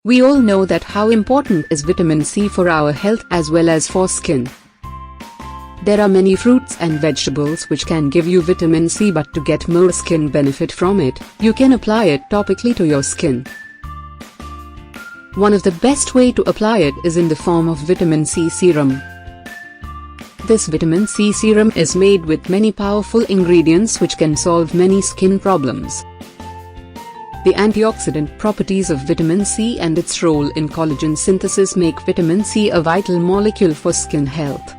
We all know that how important is vitamin C for our health as well as for skin. There are many fruits and vegetables which can give you vitamin C, but to get more skin benefit from it, you can apply it topically to your skin. One of the best way to apply it is in the form of vitamin C serum. This vitamin C serum is made with many powerful ingredients which can solve many skin problems. The antioxidant properties of vitamin C and its role in collagen synthesis make vitamin C a vital molecule for skin health.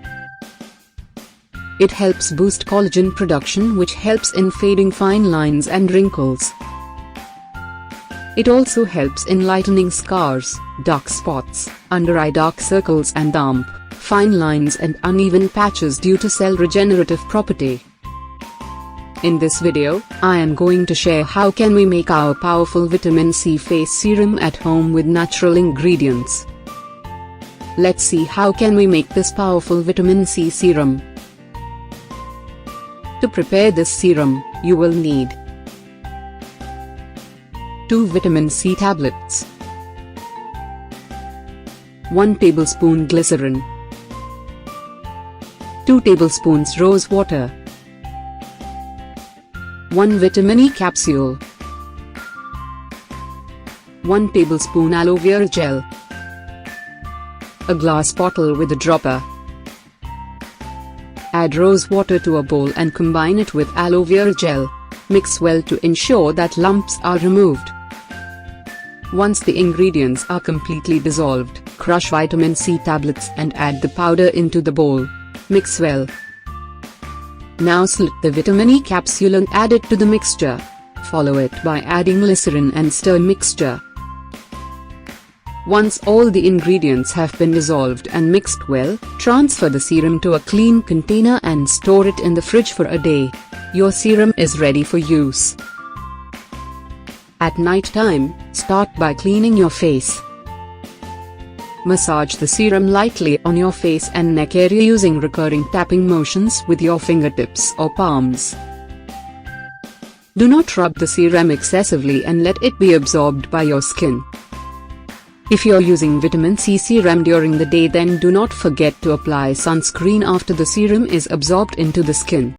It helps boost collagen production, which helps in fading fine lines and wrinkles. It also helps in lightening scars, dark spots, under-eye dark circles and damp, fine lines and uneven patches due to cell regenerative property. In this video, I am going to share how can we make our powerful vitamin C face serum at home with natural ingredients. Let's see how can we make this powerful vitamin C serum. To prepare this serum, you will need 2 vitamin C tablets, 1 tablespoon glycerin, 2 tablespoons rose water, 1 vitamin E capsule, 1 tablespoon aloe vera gel, a glass bottle with a dropper. Add rose water to a bowl and combine it with aloe vera gel. Mix well to ensure that lumps are removed. Once the ingredients are completely dissolved, crush vitamin C tablets and add the powder into the bowl. Mix well. Now slit the vitamin E capsule and add it to the mixture. Follow it by adding glycerin and stir mixture. Once all the ingredients have been dissolved and mixed well, transfer the serum to a clean container and store it in the fridge for a day. Your serum is ready for use. At night time, start by cleaning your face. Massage the serum lightly on your face and neck area using recurring tapping motions with your fingertips or palms. Do not rub the serum excessively and let it be absorbed by your skin. If you're using vitamin C serum during the day, then do not forget to apply sunscreen after the serum is absorbed into the skin.